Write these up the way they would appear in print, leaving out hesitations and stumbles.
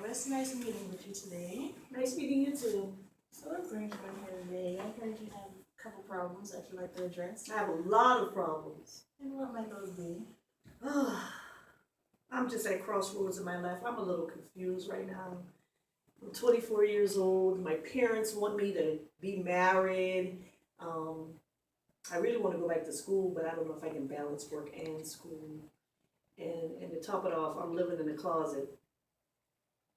It's nice meeting with you today. Nice meeting you too. So what brings you in here today? I heard you have a couple problems that you'd like to address. I have a lot of problems. And what might those be? I'm just at crossroads in my life. I'm a little confused right now. I'm 24 years old. My parents want me to be married. I really want to go back to school, but I don't know if I can balance work and school. And to top it off, I'm living in a closet.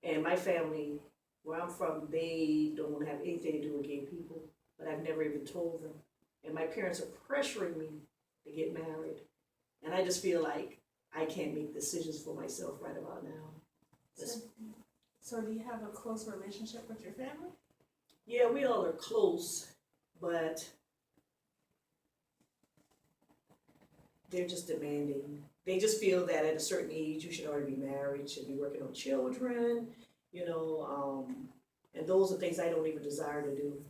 And my family, where I'm from, they don't want to have anything to do with gay people. But I've never even told them. And my parents are pressuring me to get married. And I just feel like I can't make decisions for myself right about now. So do you have a close relationship with your family? Yeah, we all are close, but they're just demanding. They just feel that at a certain age you should already be married, should be working on children, and those are things I don't even desire to do.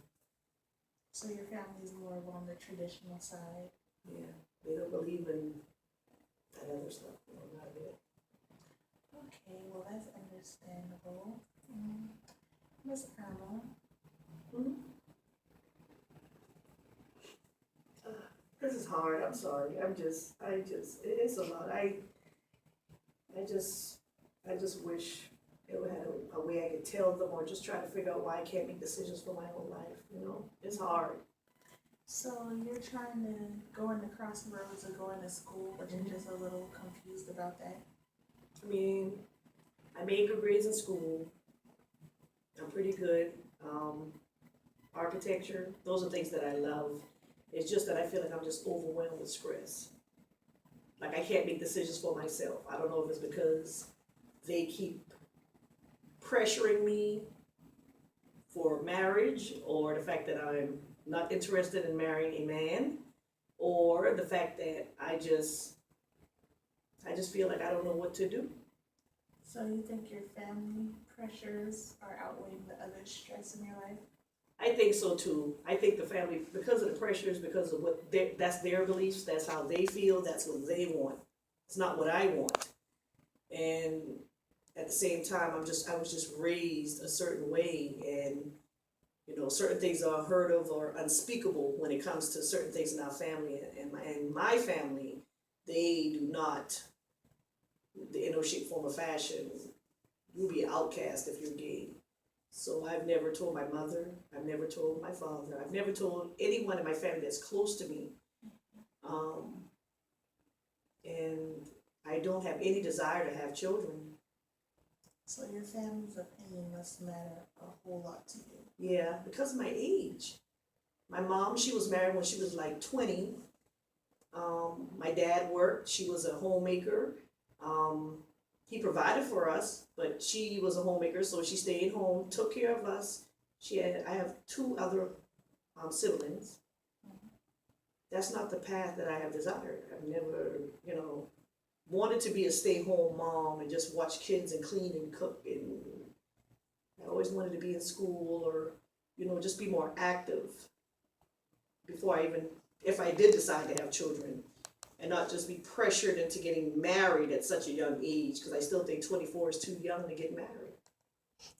So your family is more on the traditional side? Yeah, they don't believe in that other stuff, not a bit. Okay, well that's understandable. Miss Irma? Mm-hmm. This is hard. I'm sorry. It's a lot. I just wish it would have a way I could tell them, or just try to figure out why I can't make decisions for my own life. It's hard. So you're trying to go in the crossroads of going to school, but you're just a little confused about that? I mean, I made good grades in school. I'm pretty good. Architecture, those are things that I love. It's just that I feel like I'm just overwhelmed with stress. Like I can't make decisions for myself. I don't know if it's because they keep pressuring me for marriage, or the fact that I'm not interested in marrying a man, or the fact that I just feel like I don't know what to do. So you think your family pressures are outweighing the other stress in your life? I think so too. I think the family, because of the pressures, because of that's their beliefs, that's how they feel, that's what they want. It's not what I want. And at the same time, I was just raised a certain way, and certain things are unheard of or unspeakable when it comes to certain things in our family. And my family, they do not, in no shape, form, or fashion, you'll be an outcast if you're gay. So I've never told my mother, I've never told my father, I've never told anyone in my family that's close to me. And I don't have any desire to have children. So your family's opinion must matter a whole lot to you. Yeah, because of my age. My mom, she was married when she was like 20. My dad worked, she was a homemaker. He provided for us, but she was a homemaker, so she stayed home, took care of us. I have two other siblings. That's not the path that I have desired. I've never, wanted to be a stay-home mom and just watch kids and clean and cook. And I always wanted to be in school, or, just be more active before if I did decide to have children. And not just be pressured into getting married at such a young age, because I still think 24 is too young to get married.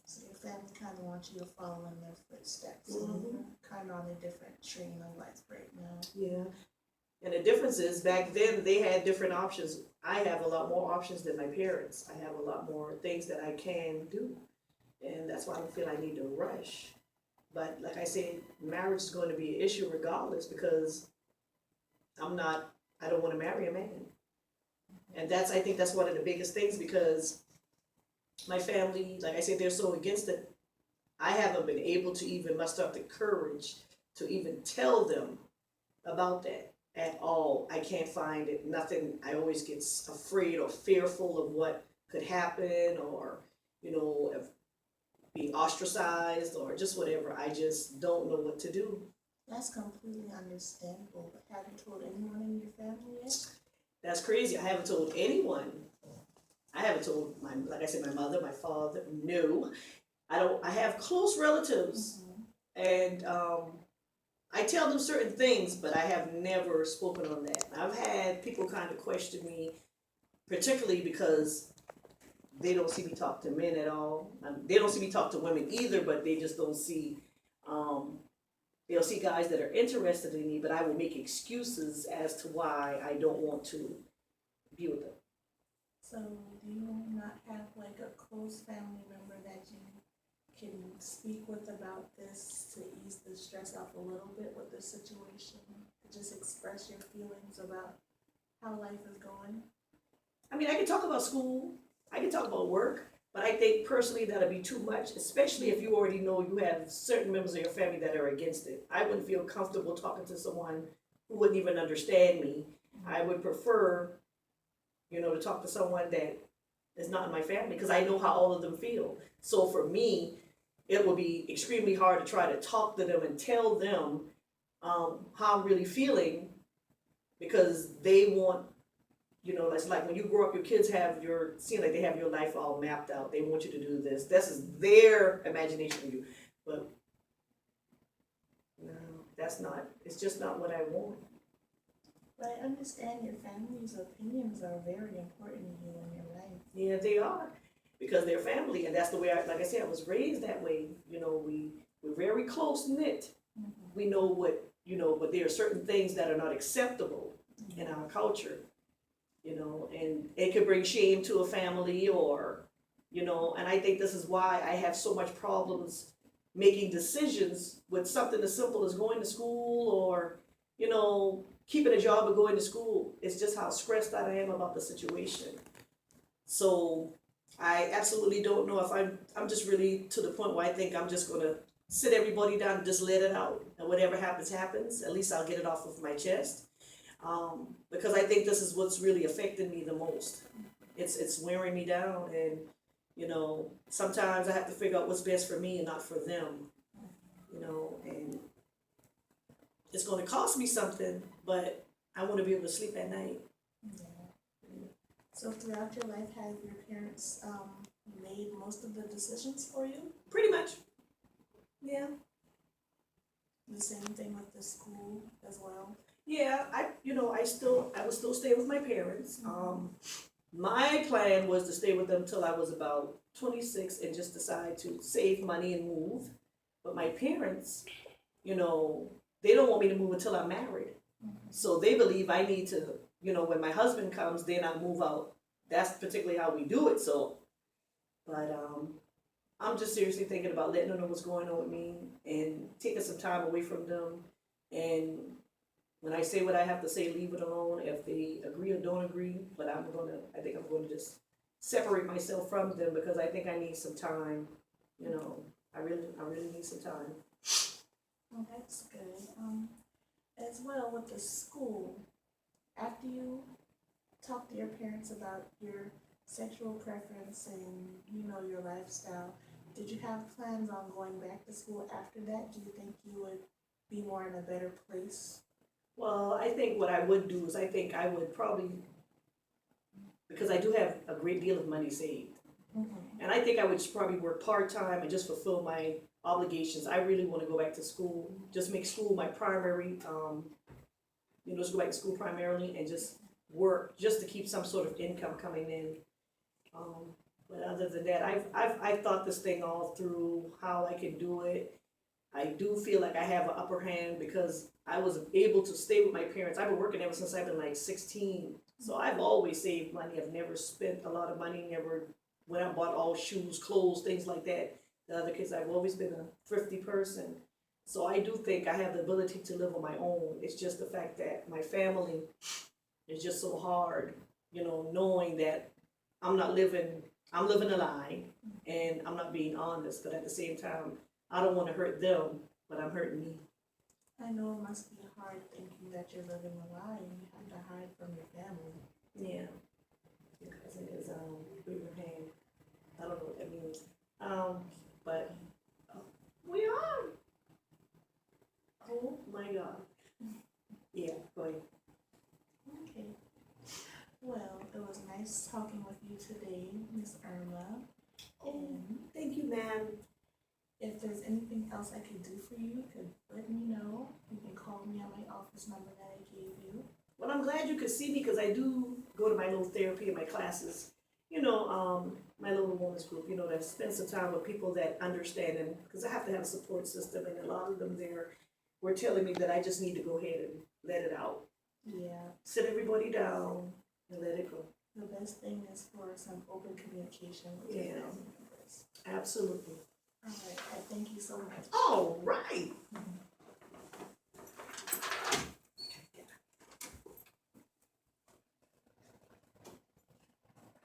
So your family kind of wants you to follow in their footsteps, Mm-hmm. and you're kind of on a different train of life right now. Yeah. And the difference is, back then they had different options. I have a lot more options than my parents. I have a lot more things that I can do. And that's why I feel I need to rush. But like I said, marriage is going to be an issue regardless, because I don't want to marry a man. And I think that's one of the biggest things, because my family, like I said, they're so against it. I haven't been able to even muster up the courage to even tell them about that at all. I can't find it, nothing. I always get afraid or fearful of what could happen, or, of being ostracized, or just whatever. I just don't know what to do. That's completely understandable, but have you told anyone in your family yet? That's crazy. I haven't told anyone. I haven't told like I said, my mother, my father. No, I don't. I have close relatives, and I tell them certain things, but I have never spoken on that. I've had people kind of question me, particularly because they don't see me talk to men at all. They don't see me talk to women either, but they just don't see, they'll see guys that are interested in me, but I will make excuses as to why I don't want to be with them. So do you not have like a close family member that you can speak with about this to ease the stress off a little bit with the situation? To just express your feelings about how life is going? I mean, I can talk about school, I can talk about work, but I think personally that'd be too much, especially if you already know you have certain members of your family that are against it. I wouldn't feel comfortable talking to someone who wouldn't even understand me. I would prefer, to talk to someone that is not in my family, because I know how all of them feel. So for me, it would be extremely hard to try to talk to them and tell them how I'm really feeling, because they want, it's like when you grow up, your kids seem like they have your life all mapped out. They want you to do this. This is their imagination of you. But no, it's just not what I want. But I understand your family's opinions are very important to you in your life. Yeah, they are. Because they're family, and that's the way like I said, I was raised that way. We're very close knit. Mm-hmm. We know what, but there are certain things that are not acceptable in our culture. And it could bring shame to a family, or, and I think this is why I have so much problems making decisions with something as simple as going to school, or, keeping a job or going to school. It's just how stressed out I am about the situation. So I absolutely don't know if I'm just really to the point where I think I'm just gonna sit everybody down and just let it out. And whatever happens, happens. At least I'll get it off of my chest. Because I think this is what's really affecting me the most. It's wearing me down, and sometimes I have to figure out what's best for me and not for them. And it's going to cost me something, but I want to be able to sleep at night. Yeah. So throughout your life, have your parents made most of the decisions for you? Pretty much. Yeah. The same thing with the school as well? Yeah, I would still stay with my parents. My plan was to stay with them till I was about 26 and just decide to save money and move. But my parents, they don't want me to move until I'm married. Mm-hmm. So they believe I need to, when my husband comes, then I move out. That's particularly how we do it. So, but I'm just seriously thinking about letting them know what's going on with me and taking some time away from them. And when I say what I have to say, leave it alone. If they agree or don't agree, but I think I'm going to just separate myself from them, because I think I need some time. I really need some time. Well, that's good. As well with the school, after you talk to your parents about your sexual preference and your lifestyle, did you have plans on going back to school after that? Do you think you would be more in a better place? Well, I think what I would do is I think I would probably, because I do have a great deal of money saved, and I think I would probably work part-time and just fulfill my obligations. I really want to go back to school, just make school my primary, just go back to school primarily and just work, just to keep some sort of income coming in. But other than that, I've thought this thing all through, how I can do it. I do feel like I have an upper hand because I was able to stay with my parents. I've been working ever since I've been like 16. So I've always saved money. I've never spent a lot of money, never went out and bought all shoes, clothes, things like that. The other kids, I've always been a thrifty person. So I do think I have the ability to live on my own. It's just the fact that my family is just so hard, knowing that I'm living a lie and I'm not being honest, but at the same time, I don't want to hurt them, but I'm hurting me. I know it must be hard thinking that you're living a lie and you have to hide from your family. Yeah. Your cousin is Abraham. I don't know what that means. But we are. Oh my God. Yeah, go ahead. Okay. Well, it was nice talking with you today, Miss Irma. And thank you, ma'am. If there's anything else I could do for you, you could let me know. You can call me on my office number that I gave you. Well, I'm glad you could see me, because I do go to my little therapy and my classes. my little women's group, you know, to spend some time with people that understand, and because I have to have a support system, and a lot of them there were telling me that I just need to go ahead and let it out, Yeah, sit everybody down, and let it go. the best thing is for some open communication with your Yeah. family members. Absolutely. All right, I thank you so much. All right.